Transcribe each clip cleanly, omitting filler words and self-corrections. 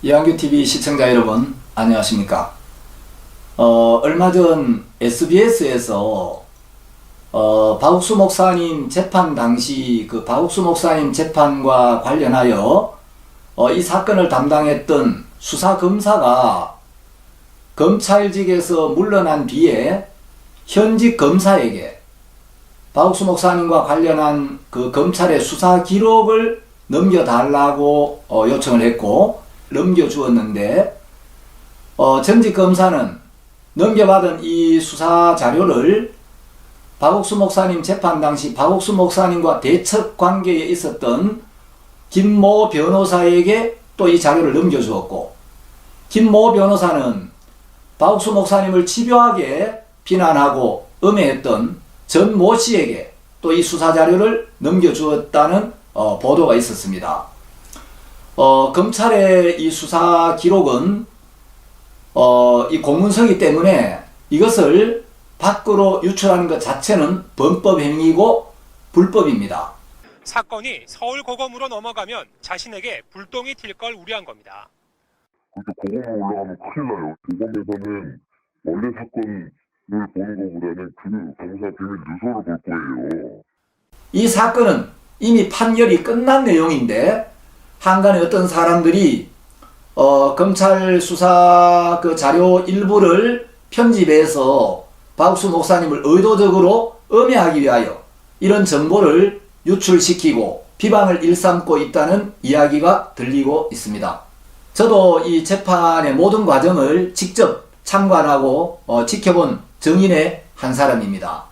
이한규TV 시청자 여러분 안녕하십니까. 얼마 전 SBS에서 박욱수 목사님 재판 당시 그 박욱수 목사님 재판과 관련하여 이 사건을 담당했던 수사검사가 검찰직에서 물러난 뒤에 현직 검사에게 박욱수 목사님과 관련한 그 검찰의 수사 기록을 넘겨달라고 요청을 했고 넘겨주었는데 전직 검사는 넘겨받은 이 수사 자료를 박욱수 목사님 재판 당시 박욱수 목사님과 대척 관계에 있었던 김모 변호사에게 또 이 자료를 넘겨주었고, 김모 변호사는 박욱수 목사님을 집요하게 비난하고 음해했던 전모 씨에게 또 이 수사 자료를 넘겨주었다는 보도가 있었습니다. 검찰의 이 수사 기록은 이 공문서이기 때문에 이것을 밖으로 유출하는 것 자체는 범법 행위고 불법입니다. 사건이 서울고검으로 넘어가면 자신에게 불똥이 튈 걸 우려한 겁니다. 그래서 고검으로 올라가면 큰일 나요. 고검에서는 원래 사건을 보는 것보다는 그 검사 비밀 누설을 볼 거예요. 이 사건은 이미 판결이 끝난 내용인데 한간에 어떤 사람들이 검찰 수사 그 자료 일부를 편집해서 박욱수 목사님을 의도적으로 음해하기 위하여 이런 정보를 유출시키고 비방을 일삼고 있다는 이야기가 들리고 있습니다. 저도 이 재판의 모든 과정을 직접 참관하고 지켜본 증인의 한 사람입니다.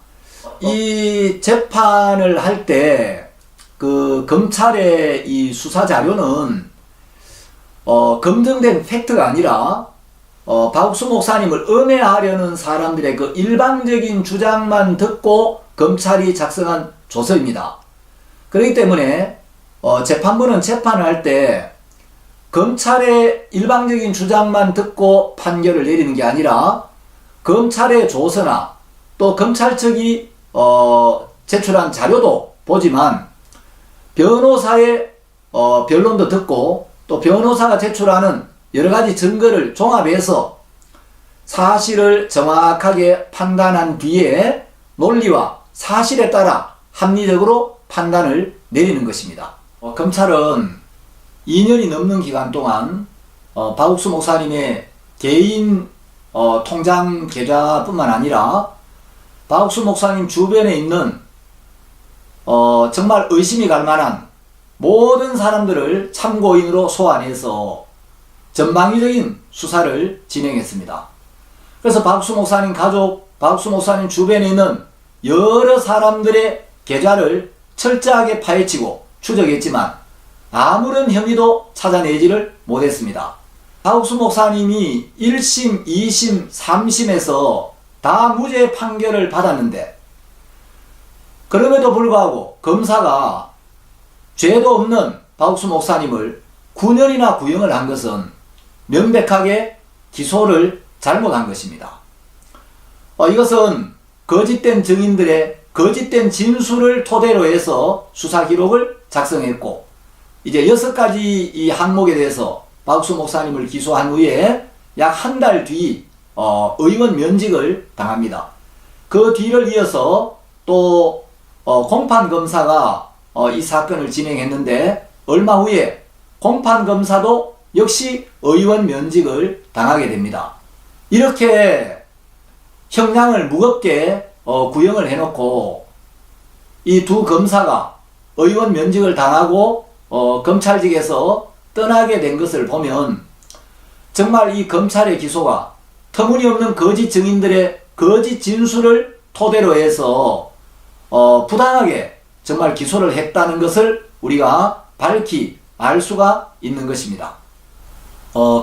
이 재판을 할 때 그 검찰의 이 수사 자료는 검증된 팩트가 아니라 박욱수 목사님을 음해하려는 사람들의 그 일방적인 주장만 듣고 검찰이 작성한 조서입니다. 그렇기 때문에 재판부는 재판을 할 때 검찰의 일방적인 주장만 듣고 판결을 내리는 게 아니라 검찰의 조서나 또 검찰 측이 제출한 자료도 보지만 변호사의 변론도 듣고 또 변호사가 제출하는 여러가지 증거를 종합해서 사실을 정확하게 판단한 뒤에 논리와 사실에 따라 합리적으로 판단을 내리는 것입니다. 검찰은 2년이 넘는 기간 동안 박욱수 목사님의 개인 통장 계좌뿐만 아니라 박욱수 목사님 주변에 있는 정말 의심이 갈 만한 모든 사람들을 참고인으로 소환해서 전방위적인 수사를 진행했습니다. 그래서 박욱수 목사님 가족, 박욱수 목사님 주변에 있는 여러 사람들의 계좌를 철저하게 파헤치고 추적했지만 아무런 혐의도 찾아내지를 못했습니다. 박욱수 목사님이 1심, 2심, 3심에서 다 무죄 판결을 받았는데 그럼에도 불구하고 검사가 죄도 없는 박욱수 목사님을 9년이나 구형을 한 것은 명백하게 기소를 잘못한 것입니다. 이것은 거짓된 증인들의 거짓된 진술을 토대로 해서 수사 기록을 작성했고 이제 6가지 이 항목에 대해서 박욱수 목사님을 기소한 후에 약 한 달 뒤 의원 면직을 당합니다. 그 뒤를 이어서 또 공판검사가 이 사건을 진행했는데 얼마 후에 공판검사도 역시 의원 면직을 당하게 됩니다. 이렇게 형량을 무겁게 구형을 해놓고 이 두 검사가 의원 면직을 당하고 검찰직에서 떠나게 된 것을 보면 정말 이 검찰의 기소가 터무니없는 거짓 증인들의 거짓 진술을 토대로 해서 부당하게 정말 기소를 했다는 것을 우리가 밝히 알 수가 있는 것입니다.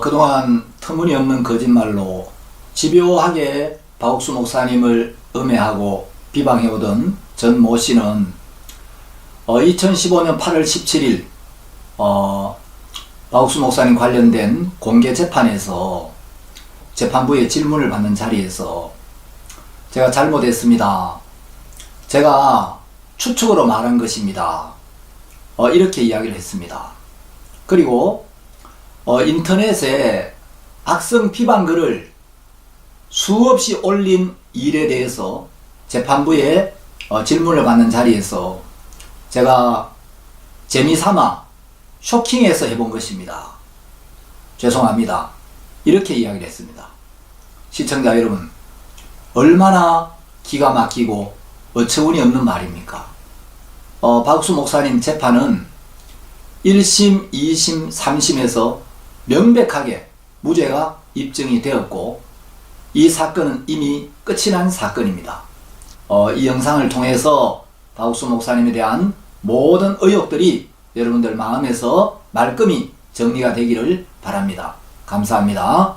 그동안 터무니없는 거짓말로 집요하게 박욱수 목사님을 음해하고 비방해오던 전모 씨는 2015년 8월 17일 박욱수 목사님 관련된 공개 재판에서 재판부의 질문을 받는 자리에서 제가 잘못했습니다. 제가 추측으로 말한 것입니다. 이렇게 이야기를 했습니다. 그리고 인터넷에 악성 비방글을 수없이 올린 일에 대해서 재판부에 질문을 받는 자리에서 제가 재미삼아 쇼킹해서 해본 것입니다. 죄송합니다. 이렇게 이야기를 했습니다. 시청자 여러분, 얼마나 기가 막히고 어처구니 없는 말입니까? 박수 목사님 재판은 1심, 2심, 3심에서 명백하게 무죄가 입증이 되었고 이 사건은 이미 끝이 난 사건입니다. 이 영상을 통해서 박수 목사님에 대한 모든 의혹들이 여러분들 마음에서 말끔히 정리가 되기를 바랍니다. 감사합니다.